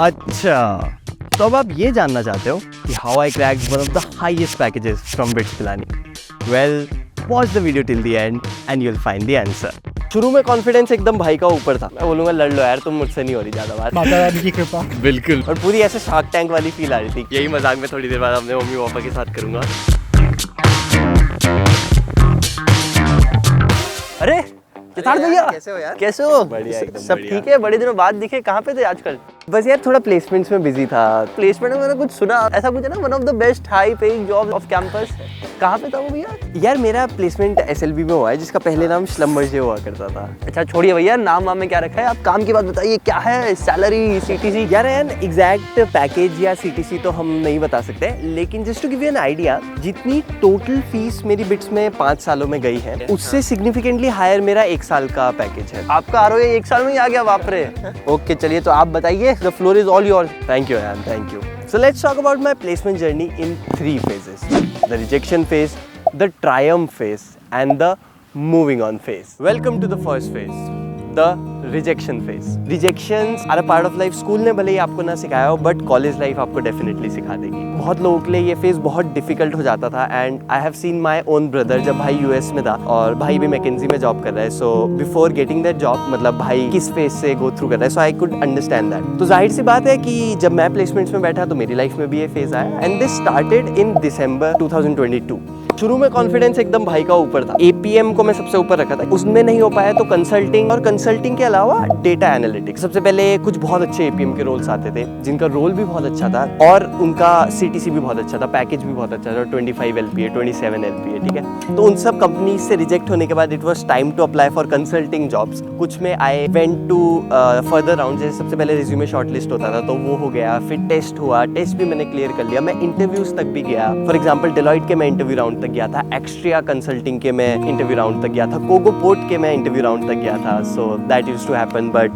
अच्छा, तो अब आप ये जानना चाहते हो कि how I cracked one of the highest packages from bits Pilani? Well, watch the video till the end and you will find the answer. शुरू में कॉन्फिडेंस एकदम भाई का ऊपर था, मैं बोलूंगा लड़ लो यार, तुम मुझसे नहीं हो रही ज्यादा बात, माता रानी की कृपा। बिल्कुल। और पूरी ऐसे शार्क टैंक वाली फील आ रही थी। यही मजाक में थोड़ी देर बाद अपने मम्मी पापा के साथ करूंगा। अरे सिद्धार्थ भैया, कैसे हो यार? कैसे हो? बढ़िया, एकदम सब बढ़िया। ठीक है? बड़े दिनों बाद दिखे, कहाँ पे थे आजकल? बस यार थोड़ा प्लेसमेंट्स में बिजी था। प्लेसमेंट में मैंने कुछ सुना, ऐसा कुछ है ना, one of the best high paying job off campus. कहाँ पे था वो भैया? यार मेरा प्लेसमेंट एसएलबी में हुआ है, जिसका पहले नाम श्लम्बर्जे हुआ करता था। अच्छा छोड़िए भैया, नाम वाम में क्या रखा है, आप काम की बात बताइए, क्या है सैलरी, सीटीसी? यार एग्जैक्ट पैकेज या सीटीसी तो हम नहीं बता सकते, लेकिन just to give you an idea, जितनी टोटल फीस मेरी बिट्स में 5 सालों में गई है, उससे सिग्निफिकेंटली हायर मेरा 1 साल का पैकेज है। आपका आरओए 1 साल में ही आ गया, बाप रे। ओके चलिए, तो आप बताइए, the floor is all yours. Thank you यार, thank you. So let's talk about my placement journey in 3 phases: the rejection phase, the triumph phase, and the moving on phase. Welcome to the first phase, the rejection phase. Rejections are a part of life. School ने भले ही आपको ना सिखाया हो, but college life आपको definitely सिखा देगी। बहुत लोगों के लिए ये फेज बहुत डिफिकल्ट हो जाता था, and I have seen my own brother, जब भाई यूएस में था और भाई भी मैकेंजी में जॉब कर रहा है, so before getting that job, मतलब भाई किस फेज से गो थ्रू कर रहा है, सो आई कुड अंडरस्टैंड दैट। तो जाहिर सी बात है कि जब मैं प्लेसमेंट्स में बैठा तो मेरी लाइफ में भी ये फेज आया, एंड दिस स्टार्टेड इन दिसंबर 2022। शुरू में कॉन्फिडेंस एकदम भाई का ऊपर था। एपीएम को मैं सबसे ऊपर रखा था, उसमें नहीं हो पाया तो कंसल्टिंग, और कंसल्टिंग के अलावा डेटा एनालिटिक्स। सबसे पहले कुछ बहुत अच्छे एपीएम के रोल्स आते थे, जिनका रोल भी बहुत अच्छा था और उनका सीटीसी भी बहुत अच्छा था, पैकेज भी बहुत अच्छा था, 25 LPA, 27 LPA, ठीक है। तो उन सब कंपनी से रिजेक्ट होने के बाद it was time to apply for consulting jobs. कुछ में I went to further round, जैसे सबसे पहले रिज्यूमे शॉर्टलिस्ट होता था, तो वो हो गया, फिर टेस्ट हुआ, टेस्ट भी मैंने क्लियर कर लिया, मैं इंटरव्यूज तक भी गया। फॉर एग्जाम्पल डेलॉइट के मैं इंटरव्यू राउंड तक गया था, एक्स्ट्रिया कंसल्टिंग के मैं इंटरव्यू राउंड तक गया था, कोगो पोर्ट के मैं इंटरव्यू राउंड तक गया था। So that used to happen, but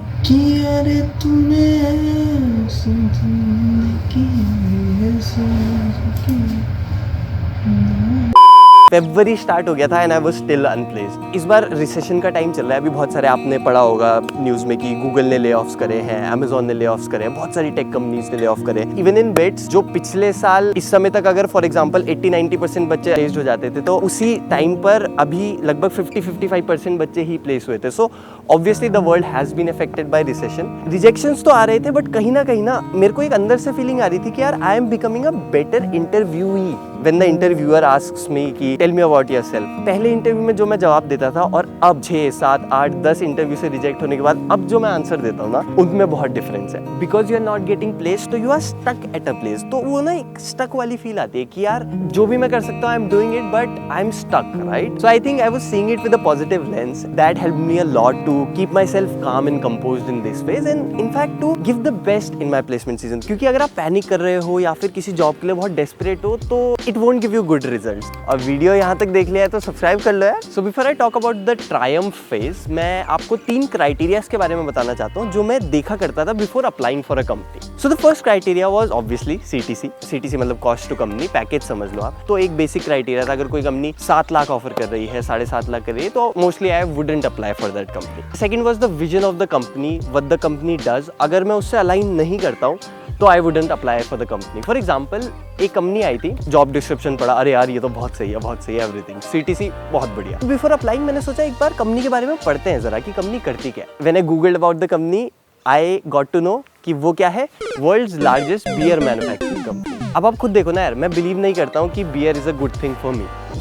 फरवरी स्टार्ट हो गया था and I was still unplaced. इस बार रिसेशन का टाइम चल रहा है, अभी बहुत सारे आपने पढ़ा होगा न्यूज़ में कि गूगल ने ले ऑफ्स करे हैं, अमेजोन ने ले ऑफ्स करे हैं, बहुत सारी टेक कंपनीज ने ले ऑफ करे हैं। इवन इन बिट्स, जो पिछले साल इस समय तक अगर फॉर एग्जांपल 80-90% बच्चे प्लेस्ड हो जाते थे, तो उसी टाइम पर अभी लगभग 50-55% बच्चे ही प्लेस हुए थे। So obviously the world has been affected by recession. Rejections तो आ रहे थे, बट कहीं ना मेरे को एक अंदर से फीलिंग आ रही थी कि यार I am becoming a better interviewee when the interviewer asks मी कि टेल मी अबाउट योरसेल्फ। पहले इंटरव्यू में जो मैं जवाब देता था और अब 6, 7, 8, 10 इंटरव्यू से रिजेक्ट होने के बाद अब जो मैं आंसर देता हूँ ना, उनमें बहुत डिफरेंस है। Because you are not getting place, तो you are stuck at a place. तो वो ना एक स्टक वाली फील आती है कि यार जो भी मैं कर सकता हूँ, I am doing it, but I am stuck, right? So I think I was seeing it with a positive lens that helped me a lot to keep myself calm and composed in this phase, and in fact to give the best in my placement season. क्योंकि अगर आप panic कर रहे हो या फिर किसी job के लिए बहुत डेस्परेट हो, तो it won't give you good results. और वीडियो यहाँ तक देख लिया है तो सब्सक्राइब कर लो यार। So before I talk about the Triumph phase, मैं आपको 3 क्राइटेरियाज के बारे में बताना चाहता हूँ जो मैं देखा करता था before applying for a company. So the first criteria was obviously CTC. CTC मतलब कॉस्ट टू कंपनी, पैकेज समझ लो आप। तो एक बेसिक क्राइटेरिया था, अगर कोई कंपनी 7 लाख ऑफर कर रही है, 7.5 लाख कर रही है, तो mostly I wouldn't apply for that company. Second was the vision of the company, what the company does. अगर मैं उससे अलाइन नहीं करता हूँ तो I wouldn't apply for the company. For example, एक कंपनी आई थी, जॉब डिस्क्रिप्शन पढ़ा, अरे यार ये तो बहुत सही है एवरीथिंग, सीटीसी बहुत बढ़िया। बिफोर अप्लाइंग मैंने सोचा एक बार कंपनी के बारे में पढ़ते हैं जरा कि कंपनी करती क्या है। When I googled about the company, I got to know कि वो क्या है, world's largest beer manufacturing company. अब आप खुद देखो ना यार, मैं बिलीव नहीं करता हूँ कि beer is a good thing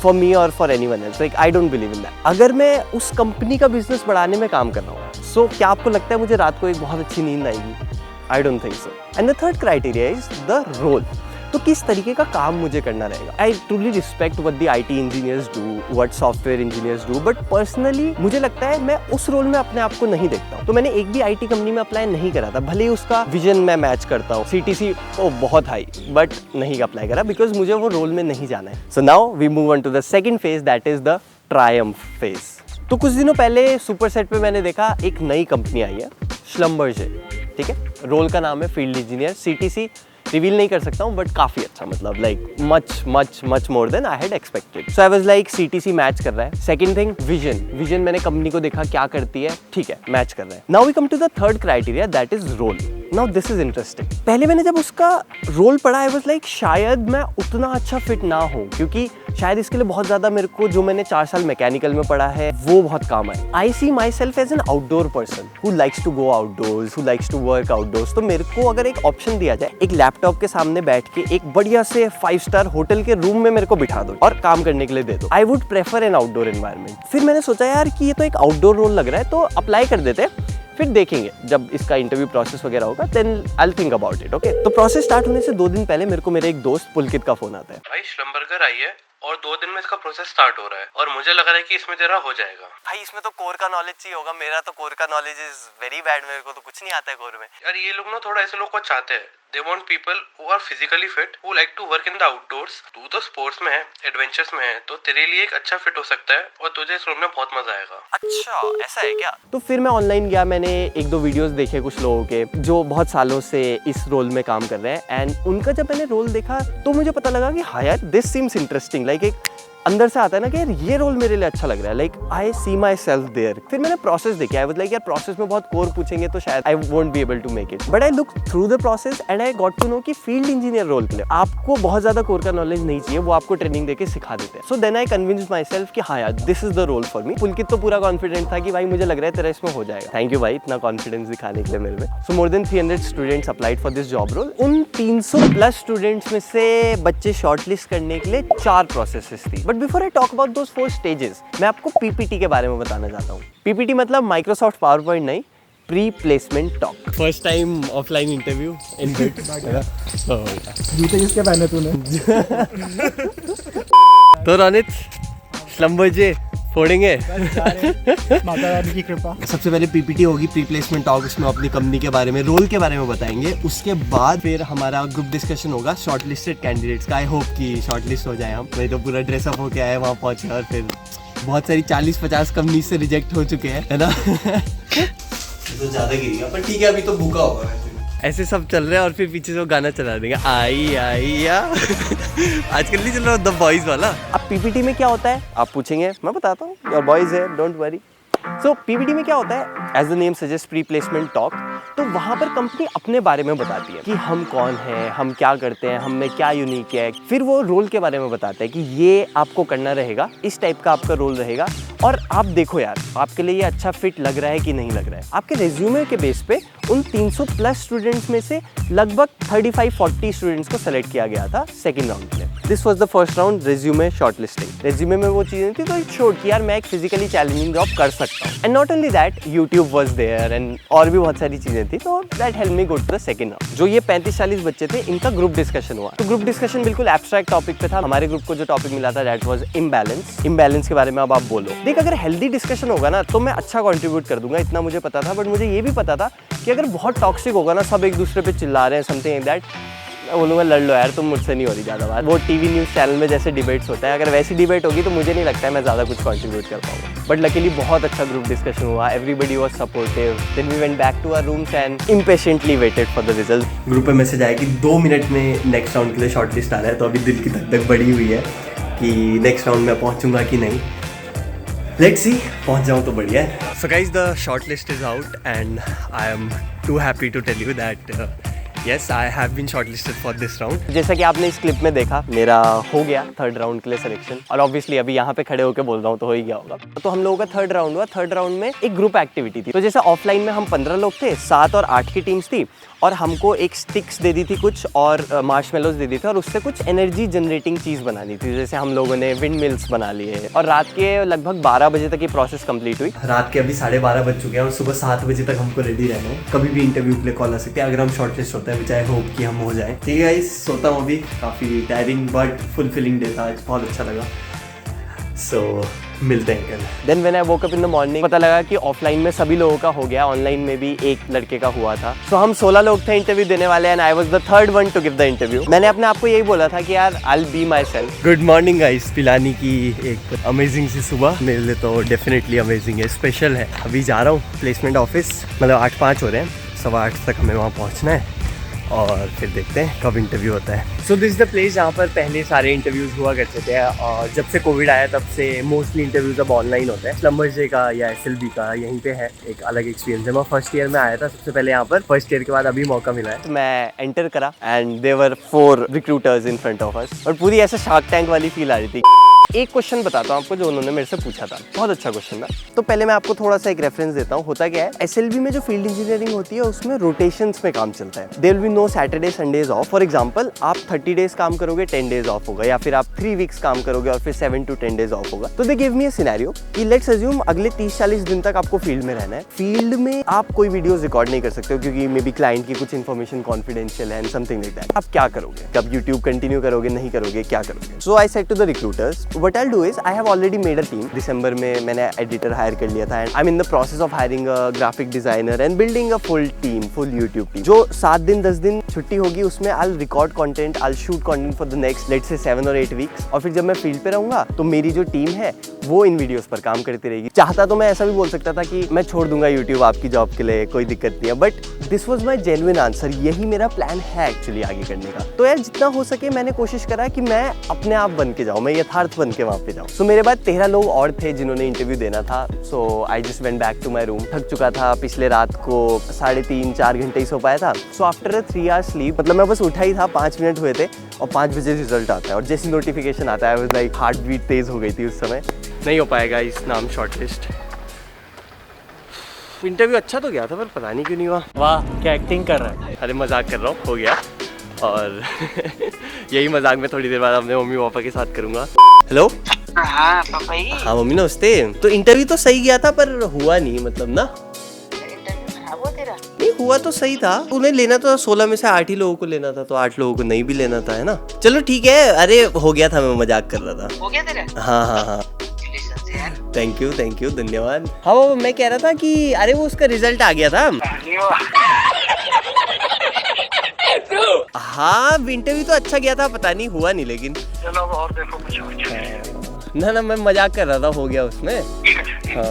for me और for anyone else. Like I don't believe in that. अगर मैं उस कंपनी का बिजनेस बढ़ाने में काम कर रहा हूँ, सो क्या आपको लगता है मुझे रात को एक बहुत अच्छी नींद आएगी? I don't think so. And the third criteria is the role. तो किस तरीके का काम मुझे करना रहेगा। I truly respect what the IT engineers do, what software engineers do, but personally मुझे लगता है मैं उस रोल में अपने आप को नहीं देखता हूँ। तो मैंने एक भी IT कंपनी में अप्लाई नहीं करा था, भले ही उसका विजन मैं मैच करता हूँ। CTC बहुत हाई, बट नहीं अप्लाई करा बिकॉज मुझे वो रोल में नहीं जाना है। So now we move on to the second phase, that is the triumph phase. तो कुछ दिनों पहले सुपर सेट पे मैंने देखा एक नई कंपनी आई है, श्लम्बर्जे, ठीक है। रोल का नाम है फील्ड इंजीनियर। सीटीसी रिवील नहीं कर सकता हूँ, बट काफी अच्छा, मतलब like much more than I had expected. So I was like CTC match कर रहा है। सेकंड थिंग, विजन मैंने कंपनी को देखा क्या करती है, ठीक है, मैच कर रहा है। Now we come to the third criteria, that is role. Now this is interesting. पहले मैंने जब उसका रोल पढ़ा आई वाज लाइक शायद मैं उतना अच्छा फिट ना हूँ, क्योंकि शायद इसके लिए बहुत ज़्यादा मेरे को जो मैंने 4 साल मैकेनिकल में पढ़ा है वो बहुत काम आए। I see myself as an outdoor person who likes to go outdoors, who likes to work outdoors. तो मेरे को अगर एक ऑप्शन दिया जाए, एक लैपटॉप के सामने बैठ के एक बढ़िया से 5 स्टार होटल के रूम में मेरे को बिठा दो और काम करने के लिए दे दो, I would prefer N outdoor environment. फिर मैंने सोचा यार कि ये तो एक आउटडोर रोल लग रहा है, तो अप्लाई कर देते हैं, फिर देखेंगे जब इसका इंटरव्यू प्रोसेस वगैरह होगा, then I will think about it. Okay, तो प्रोसेस स्टार्ट होने से 2 दिन पहले मेरे को मेरे एक दोस्त पुलकित का फोन आता है। भाई श्लम्बर्गर आई है और 2 दिन में इसका प्रोसेस स्टार्ट हो रहा है और मुझे लग रहा है कि इसमें तेरा हो जाएगा। भाई इसमें तो कोर का नॉलेज चाहिए होगा, मेरा तो कोर का नॉलेज इज वेरी बैड, मेरे को तो कुछ नहीं आता है कोर में। यार ये लोग ना थोड़ा ऐसे लोग को चाहते हैं, they want people who are physically fit, who like to work in the outdoors. तू तो स्पोर्ट्स में है, एडवेंचर्स में है, तो तेरे लिए एक अच्छा फिट हो सकता है और तुझे इस रोल में बहुत मजा आएगा। अच्छा ऐसा है क्या? तो फिर मैं ऑनलाइन गया, मैंने 1-2 वीडियोस देखे कुछ लोगों के जो बहुत सालों से इस रोल में काम कर रहे हैं, एंड उनका जब मैंने रोल देखा तो मुझे पता लगा कि हाँ यार दिस सीम्स इंटरेस्टिंग। लाइक एक अंदर से आता है ना कि यार ये रोल मेरे लिए अच्छा लग रहा है, like I see myself there. फिर मैंने प्रोसेस देखा, आई वाज लाइक यार प्रोसेस में बहुत कोर पूछेंगे तो शायद I won't be able to make it, but I look through the process and I got to know कि फील्ड इंजीनियर रोल के लिए आपको बहुत ज्यादा कोर का नॉलेज नहीं चाहिए, वो आपको ट्रेनिंग देके सिखा देते हैं। So then I convinced myself कि हाँ यार this is the role for me. Pulkit तो पूरा कॉन्फिडेंट था कि भाई मुझे लग रहा है तेरा इसमें हो जाएगा। थैंक यू भाई इतना कॉन्फिडेंस दिखाने के लिए मेरे में। So more than 300 students applied for this job role. उन 300+ स्टूडेंट्स में से बच्चे शॉर्टलिस्ट करने के लिए 4 प्रोसेसेस थी। But before I talk about those 4 stages, मैं आपको पीपीटी के बारे में बताना चाहता हूँ। पीपीटी मतलब माइक्रोसॉफ्ट पावर पॉइंट नहीं, pre placement talk. First time offline interview in bit. जूते किसके पहने तूने? तो रोनित स्लम्बर्जे फोड़ेंगे। माता रानी की कृपा। सबसे पहले पीपीटी होगी, प्री प्लेसमेंट टॉक, उसमें अपनी कंपनी के बारे में, रोल के बारे में बताएंगे। उसके बाद फिर हमारा ग्रुप डिस्कशन होगा शॉर्टलिस्टेड कैंडिडेट्स का। आई होप कि शॉर्टलिस्ट हो जाए हम, नहीं तो पूरा ड्रेसअप होके आए वहाँ पहुँचे और फिर बहुत सारी 40-50 कंपनी से रिजेक्ट हो चुके हैं, है ना। तो ज़्यादा गिर गया पर ठीक है, अभी तो भूखा होगा। ऐसे सब चल रहा है और फिर पीछे से वो गाना चला देंगे आई आई या। आजकल नहीं चल रहा द बॉयज वाला। अब पीपीटी में क्या होता है आप पूछेंगे, मैं बताता हूँ, योर बॉयज है, डोंट वरी। सो पीपीटी में क्या होता है, as the name suggest pre placement talk. तो वहाँ पर कंपनी अपने बारे में बताती है कि हम कौन हैं, हम क्या करते हैं, हम में क्या यूनिक है। फिर वो रोल के बारे में बताता है कि ये आपको करना रहेगा, इस टाइप का आपका रोल रहेगा और आप देखो यार आपके लिए ये अच्छा फिट लग रहा है कि नहीं लग रहा है। आपके रेज्यूमे के बेस पे उन 300+ स्टूडेंट्स में से लगभग 35-40 स्टूडेंट्स को सेलेक्ट किया गया था सेकेंड राउंड में। This was the first round, resume shortlisting. Resume में वो चीज़ें थी तो इट शोड कि यार मैं एक फिजिकली चैलेंजिंग जॉब कर सकता हूँ। And not only that, YouTube was there and और भी बहुत सारी चीज़ें थी, तो that help me go to the second round. जो ये 35-40 बच्चे थे इनका ग्रुप डिस्कशन हुआ। तो ग्रुप डिस्कशन बिल्कुल एब्स्ट्रैक्ट टॉपिक पे था। हमारे ग्रुप को जो टॉपिक मिला था दैट वाज इम्बैलेंस। इम्बैलेंस के बारे में अब आप बोलो। देख अगर हेल्दी डिस्कशन होगा ना तो मैं अच्छा कंट्रीब्यूट कर दूंगा, इतना मुझे पता था। बट मुझे ये भी पता था कि अगर बहुत टॉक्सिक होगा ना, सब एक दूसरे पे चिल्ला रहे हैं समथिंग लाइक दैट, मैं बोलूँगा लड़ लो यार, तुम मुझसे नहीं हो रही ज़्यादा बात। वो टीवी न्यूज़ चैनल में जैसे डिबेट्स होता है, अगर वैसी डिबेट होगी तो मुझे नहीं लगता है मैं ज़्यादा कुछ कंट्रीब्यूट कर पाऊंगा। बट लकीली बहुत अच्छा ग्रुप डिस्कशन हुआ, everybody was supportive. Then we went back to our rooms and impatiently waited for the result. Group पे मैसेज आया कि 2 मिनट में नेक्स्ट राउंड के लिए शॉर्ट लिस्ट आ रहा है। तो अभी दिल की धक-धक बढ़ी हुई है कि नेक्स्ट राउंड में पहुँचूंगा कि नहीं। लेट्स सी, पहुंच जाऊं तो बढ़िया है। So guys the shortlist is out and I am too happy to tell you that yes I have been shortlisted for this round. जैसा कि आपने इस क्लिप में देखा, मेरा हो गया 3rd राउंड के लिए सिलेक्शन। और ऑब्वियसली अभी यहाँ पे खड़े होकर बोल रहा हूँ तो हो ही गया होगा। तो हम लोगों का 3rd राउंड हुआ। 3rd राउंड में एक ग्रुप एक्टिविटी थी। तो जैसे ऑफलाइन में हम 15 लोग थे, 7 और 8 की टीम्स थी और हमको एक स्टिक्स दे दी थी कुछ और मार्शमेलोज दे दी थी और उससे कुछ एनर्जी जनरेटिंग चीज़ बनानी थी। जैसे हम लोगों ने विंड मिल्स बना लिए और रात के लगभग 12 बजे तक ये प्रोसेस कंप्लीट हुई। रात के अभी 12:30 बज चुके हैं और सुबह 7 बजे तक हमको रेडी रहना है। कभी भी इंटरव्यू के लिए कॉल आ सकते हैं अगर हम शॉर्टलिस्ट होते हैं, विच आई होप कि हम हो जाए। ठीक है गाइस, सोता हूँ अभी। काफ़ी टायरिंग बट फुलफिलिंग डे था आज, बहुत अच्छा लगा। सो मिलते हैं कल। Then when I woke up in the morning, पता लगा कि ऑफलाइन में सभी लोगों का हो गया, ऑनलाइन में भी एक लड़के का हुआ था। सो हम 16 लोग थे इंटरव्यू देने वाले and I was the 3rd one two give the interview. मैंने अपने आप को यही बोला था कि यार I will be my self. Good morning guys, Pilani की एक अमेजिंग सी सुबह मेरे लिए तो डेफिनेटली अमेजिंग है, स्पेशल है। अभी जा रहा हूँ प्लेसमेंट ऑफिस, मतलब 8:05 हो रहे हैं, 8:15 तक हमें वहाँ पहुँचना है और फिर देखते हैं कब इंटरव्यू होता है। So this is the place जहाँ पर पहले सारे इंटरव्यूज़ हुआ करते थे, और जब से कोविड आया तब से मोस्टली इंटरव्यूज़ अब ऑनलाइन होते हैं। प्लम्बर्स डे का या SLB का यहीं पे है, एक अलग एक्सपीरियंस है। मैं फर्स्ट ईयर में आया था सबसे पहले यहाँ पर, फर्स्ट ईयर के बाद अभी मौका मिला है। तो मैं एंटर करा and there were 4 recruiters in front of us, और पूरी ऐसे शार्क टैंक वाली फील आ रही थी। एक क्वेश्चन बताता हूँ आपको जो उन्होंने मेरे से पूछा था, बहुत अच्छा क्वेश्चन था। तो पहले मैं आपको थोड़ा सा एक रेफरेंस देता हूँ। होता क्या है, SLB में जो फील्ड इंजीनियरिंग होती है उसमें रोटेशंस में काम चलता है। There will be no Saturday Sundays off. For example, आप 30 डेज काम करोगे, 10 डेज ऑफ होगा, या फिर आप 3 वीक्स काम करोगे और फिर 7 to 10 डेज ऑफ होगा। तो they give me a scenario कि लेट्स अज्यूम अगले 30-40 दिन तक आपको फील्ड में रहना है। फील्ड में आप कोई वीडियोस रिकॉर्ड नहीं कर सकते हो क्योंकि मे बी क्लाइंट की कुछ इन्फॉर्मेशन कॉन्फिडेंशियल है एंड समथिंग लाइक दैट। आप क्या करोगे? कब यूट्यूब कंटिन्यू करोगे, नहीं करोगे, क्या करोगे? So I said to the recruiters, what I will do is I have already made a team. दिसंबर में मैंने एडिटर हायर कर लिया था and I am in the process of hiring a graphic designer and building a full team, full YouTube team. जो 7 दिन 10 दिन छुट्टी होगी उसमें I will record content, I will shoot content for the next let's say 7 or 8 weeks. और फिर जब मैं फील्ड पे रहूंगा तो मेरी जो टीम है वो इन वीडियोस पर काम करती रहेगी। चाहता तो मैं ऐसा भी बोल सकता था कि मैं छोड़ दूंगा यूट्यूब आपकी जॉब के लिए, कोई दिक्कत नहीं है, but this was my genuine answer. यही मेरा प्लान है एक्चुअली आगे करने का। तो यार जितना हो सके मैंने कोशिश करा कि मैं अपने आप बन के जाऊँ, मैं यथार्थ बन के वहाँ पे जाऊँ। सो मेरे बाद 13 लोग और थे जिन्होंने इंटरव्यू देना था। So I just went back to my room. थक चुका था, पिछले रात को 3.5-4 घंटे ही सो पाया था। सो आफ्टर 3 hours स्लीप, मतलब मैं बस उठा ही था, 5 मिनट हुए थे और 5 बजे रिजल्ट आता है, और जैसी नोटिफिकेशन आता है लाइक हार्ट बीट तेज हो गई थी उस समय। नहीं हो पाएगा इस नाम शॉर्टलिस्ट। इंटरव्यू अच्छा तो गया था पर पता नहीं क्यों नहीं हुआ। वाह क्या एक्टिंग कर रहा है। अरे मजाक कर रहा हूँ, हो गया। और यही मजाक मैं थोड़ी देर बाद अपने मम्मी पापा के साथ करूँगा। हेलो। हाँ पापा जी। हाँ मम्मी नमस्ते। तो इंटरव्यू तो सही गया था पर हुआ नहीं, मतलब ना इंटरव्यू खराब हुआ तेरा? नहीं हुआ तो सही था। उन्हें लेना तो 16 में से 8 ही लोगों को लेना था, तो 8 लोगों को नहीं भी लेना था, है ना। चलो ठीक है, अरे हो गया था, मैं मजाक कर रहा था। हो गया तेरा? हाँ हाँ हाँ, Congratulations यार। थैंक यू धन्यवाद। हाँ वो मैं कह रहा था कि अरे वो उसका रिजल्ट आ गया था। हाँ इंटरव्यू तो अच्छा गया था, पता नहीं हुआ नहीं लेकिन। चलो अब और देखो कुछ। ना मैं मजाक कर रहा था, हो गया उसमें। हाँ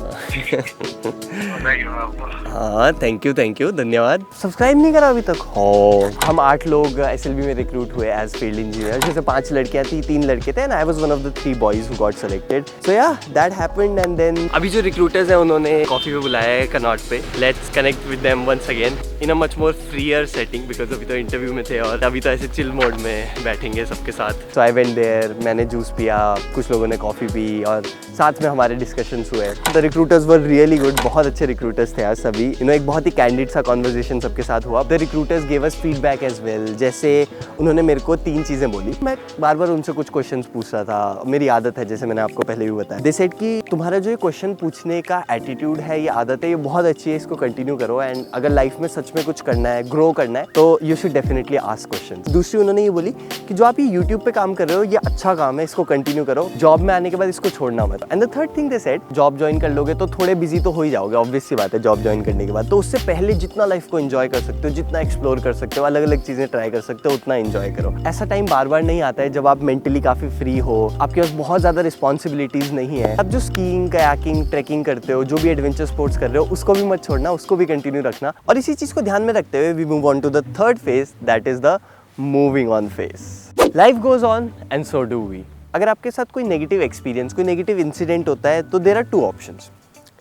हाँ थैंक यू धन्यवाद। सब्सक्राइब नहीं करा अभी तक? हो हम 8 लोग SLB में रिक्रूट हुए एज फील्ड इंजीनियर, जैसे 5 लड़कियां थी, 3 लड़के थे, and I was one of the 3 boys who got selected. So yeah that happened. And then अभी जो रिक्रूटर्स हैं उन्होंने कॉफी पे बुलाया है कनॉट पे। Let's connect with them once again in a much more freer setting, because अभी तो इंटरव्यू में थे और अभी तो ऐसे चिल मोड में बैठेंगे सबके साथ। सो आई वेंट देयर, मैंने जूस पिया, कुछ लोगों ने कॉफी पी और साथ में हमारे डिस्कशंस हुए। The recruiters were really good, बहुत अच्छे रिक्रूटर्स थे यार सभी। एक बहुत ही कैंडिड सा कॉन्वर्सेशन सबके साथ हुआ। The recruiters gave us feedback as well. जैसे उन्होंने मेरे को 3 चीज़ें बोली, मैं बार बार उनसे कुछ क्वेश्चंस पूछ रहा था। मेरी आदत है, जैसे मैंने आपको पहले भी बताया। दे सेड कि तुम्हारा जो ये क्वेश्चन पूछने का एटीट्यूड है, ये आदत है, ये बहुत अच्छी है, इसको कंटिन्यू करो, एंड अगर लाइफ में सच में कुछ करना है, ग्रो करना है, तो you should definitely ask questions. दूसरी उन्होंने ये बोली कि जो आप ये यूट्यूब पे काम कर रहे हो, ये अच्छा काम है, इसको कंटिन्यू करो, जॉब में आने के बाद इसको छोड़ना मत। And the third thing they said, job join कर लोगे तो थोड़े बिजी तो हो ही जाओगे, ऑब्वियस सी बात है, जॉब ज्वाइन करने के बाद। तो उससे पहले जितना लाइफ को एंजॉय कर सकते हो, जितना एक्सप्लोर कर सकते हो, अलग अलग चीजें ट्राई कर सकते हो, उतना एंजॉय करो। ऐसा टाइम बार बार नहीं आता है जब आप मेंटली काफी फ्री हो, आपके पास बहुत ज्यादा रिस्पॉन्सिबिलिटीज नहीं है। आप जो स्कीइंग, कयाकिंग, ट्रैकिंग करते हो, जो भी एडवेंचर स्पोर्ट्स कर रहे हो, उसको भी मत छोड़ना, उसको भी कंटिन्यू रखना। और इसी चीज को ध्यान में रखते हुए we move on to the third phase, that is the moving on phase. Life goes on and so do we. अगर आपके साथ कोई नेगेटिव एक्सपीरियंस, कोई नेगेटिव इंसिडेंट होता है तो देयर आर 2 ऑप्शंस।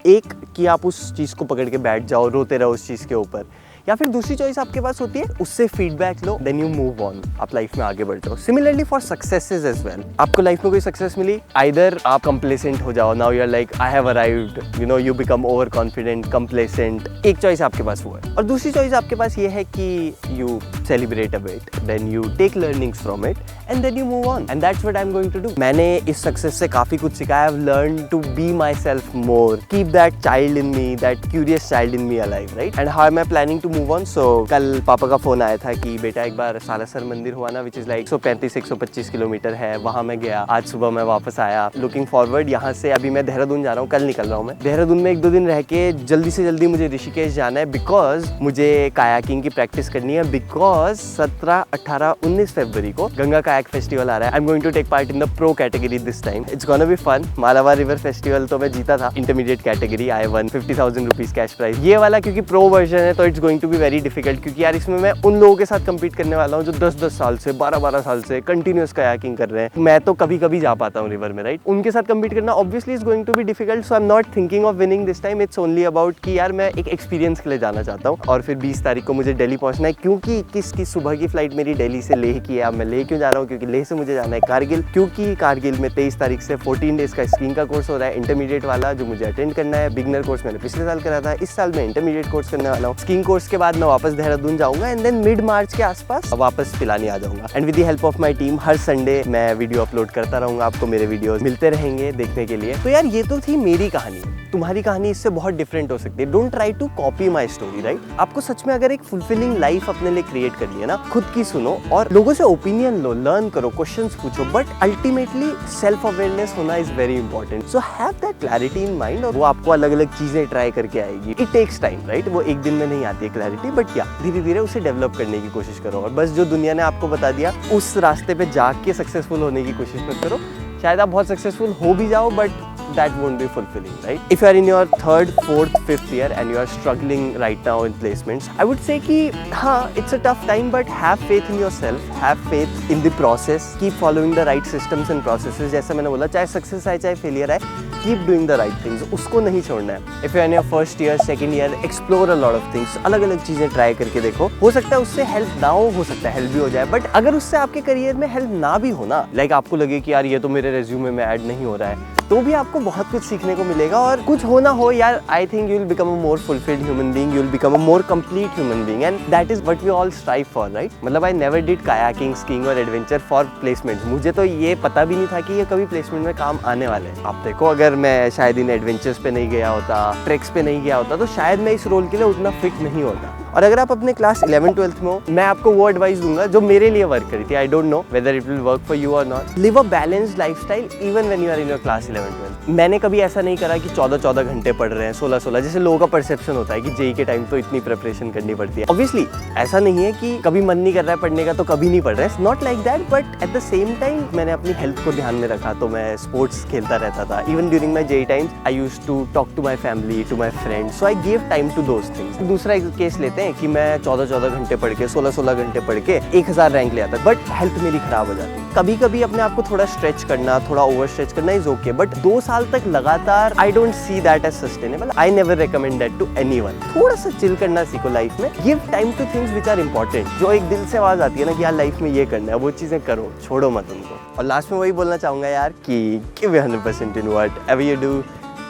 एक कि आप उस चीज़ को पकड़ के बैठ जाओ, रोते रहो उस चीज़ के ऊपर, या फिर दूसरी चॉइस आपके पास होती है, उससे फीडबैक लो, देन यू मूव ऑन, आप लाइफ में आगे बढ़ जाओ। Similarly for successes as well, आपको लाइफ में कोई सक्सेस मिली, आइदर आप कंप्लेसेंट हो जाओ, now you are like I have arrived, you know, you become over confident, complacent. एक चॉइस आपके पास वो है। और दूसरी चॉइस आपके पास ये है कि you celebrate a bit, then you take learnings from it and then you move on, and that's what I am going to do. मैंने इस सक्सेस से काफी कुछ सीखा। I have learn to be myself more, keep that child in me, that curious child in me alive, right? And how am I planning to move on? So कल पापा का phone आया था कि बेटा एक बार सालासर मंदिर हुआ ना, विच इज लाइक 135-125 किलोमीटर है, वहाँ मैं गया। आज सुबह मैं वापस आया। लुकिंग फॉरवर्ड, यहाँ से अभी मैं देहरादून जा रहा हूँ, कल निकल रहा हूँ मैं। देहरादून में 1-2 दिन रह के जल्दी से जल्दी मुझे ऋषिकेश जाना है, बिकॉज मुझे कायाकिंग की प्रैक्टिस करनी है, बिकॉज 17, 18, 19 फरवरी को गंगा कायाक फेस्टिवल आ रहा है। I am going to take part in the pro category this time. It's gonna be fun. Malabar river festival तो मैं जीता था, intermediate category, I won 50,000 rupees cash prize. ये वाला क्योंकि प्रो वर्जन है तो it's going to to be very difficult, क्योंकि यार इसमें मैं उन लोगों के साथ कम्पीट करने वाला हूँ जो 10-10 साल से 12-12 साल से कंटिन्यूस कयाकिंग कर रहे हैं। मैं तो कभी कभी जा पाता हूँ रिवर में, राइट। उनके साथ कम्पीट करना obviously is going to be difficult, so I am not thinking of winning this time. It's only about कि यार मैं एक एक्सपीरियंस के लिए जाना चाहता हूँ। और फिर 20 तारीख को मुझे दिल्ली पहुंचना है, क्योंकि 21 की सुबह की फ्लाइट मेरी दिल्ली से लेह की है। अब मैं लेह क्यों जा रहा हूँ, क्योंकि लेह से मुझे जाना है कारगिल, क्योंकि कारगिल में 23 तारीख से 14 डेज का स्कीइंग का कोर्स हो रहा है, इंटरमीडिएट वाला, जो मुझे अटेंड करना है। बिगनर कोर्स मैंने पिछले साल करा था, इस साल मैं इंटरमीडिएट कोर्स करने वाला हूँ। स्कीइंग कोर्स के बाद मैं वापस देहरादून जाऊंगा एंड देन मिड मार्च के आसपास वापस पिलानी आ जाऊंगा। And with the help of my team her Sunday मैं वीडियो अपलोड करता रहूंगा, आपको मेरे वीडियोस मिलते रहेंगे देखने के लिए। तो यार ये तो थी मेरी कहानी, तुम्हारी कहानी इससे बहुत डिफरेंट हो सकती है। Don't try to copy my story, right. आपको सच में अगर एक फुलफिलिंग लाइफ अपने लिए क्रिएट करनी है ना, खुद की सुनो और लोगों से ओपिनियन लो, लर्न करो, क्वेश्चंस पूछो, बट अल्टीमेटली सेल्फ अवेयरनेस होना is very important. So have that clarity in mind, और वो आपको अलग अलग चीजें ट्राई करके आएगी। It takes time, right. वो एक दिन में नहीं आती है क्लैरिटी, बट क्या धीरे धीरे उसे डेवलप करने की कोशिश करो। और बस जो दुनिया ने आपको बता दिया उस रास्ते पे जाके सक्सेसफुल होने की कोशिश मत करो। शायद आप बहुत सक्सेसफुल हो भी जाओ, but that won't be fulfilling, right? If you are in your 3rd, 4th, 5th year and you are struggling right now in placements, I would say कि हाँ, it's a tough time, but have faith in yourself, have faith in the process, keep following the right systems and processes. जैसा मैंने बोला, चाहे success आए चाहे failure आए, keep doing the right things, उसको नहीं छोड़ना है। If you are in your 1st year, 2nd year, explore a lot of things, अलग अलग चीज़ें ट्राई करके देखो। हो सकता है उससे हेल्प ना हो सकता है हेल्प भी हो जाए, बट अगर उससे आपके करियर में हेल्प ना भी हो ना, लाइक आपको लगे कि यार ये तो मेरे रेज्यूमे में ऐड नहीं हो रहा है, तो भी आपको बहुत कुछ सीखने को मिलेगा। और कुछ हो ना हो यार, I think you will become a more fulfilled human being, you will become a more complete human being, and that is what we all strive for, right. मतलब I never did kayaking, skiing और adventure for placements. मुझे तो ये पता भी नहीं था कि ये कभी प्लेसमेंट में काम आने वाले हैं। आप देखो, अगर मैं शायद इन एडवेंचर्स पे नहीं गया होता, ट्रैक्स पे नहीं गया होता, तो शायद मैं इस रोल के लिए उतना फिट नहीं होता। और अगर आप अपने क्लास 11-12th में हो, मैं आपको वो एडवाइस दूंगा जो मेरे लिए वर्क करी थी। I don't know whether it will work for you और not. Live a balanced lifestyle even when you are in your class 11-12। मैंने कभी ऐसा नहीं करा कि 14-14 घंटे पढ़ रहे हैं, 16-16, जैसे लोगों का परसेप्शन होता है कि जेई के टाइम तो इतनी प्रिपरेशन करनी पड़ती है। ऑब्वियसली ऐसा नहीं है कि कभी मन नहीं कर रहा है पढ़ने का तो कभी नहीं पढ़ रहे हैं, not like that, but at the same time मैंने अपनी हेल्थ को ध्यान में रखा, तो मैं स्पोर्ट्स खेलता रहता था। Even during my JEE times I used to talk to my family, to my friends, so I give time to those things. दूसरा एक केस लेते हैं कि मैं 14-14 घंटे पढ़ के, 16-16 घंटे पढ़ के 1000 रैंक ले आता, बट हेल्थ मेरी खराब हो जाती। कभी कभी अपने आप को थोड़ा स्ट्रेच करना, थोड़ा ओवर स्ट्रेच करना इज ओके, बट 2 साल तक लगातार I don't see that as sustainable. I never recommend that to anyone. थोड़ा सा चिल करना सीखो लाइफ में, give time to things which are important. जो एक दिल से आवाज आती है ना कि यार लाइफ में ये करना है, वो चीजें करो, छोड़ो मत उनको। और लास्ट में वही बोलना चाहूंगा यार कि give 100% in whatever you do,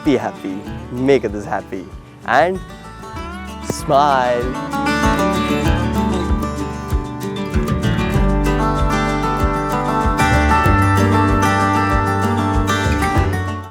be happy, make others happy and smile.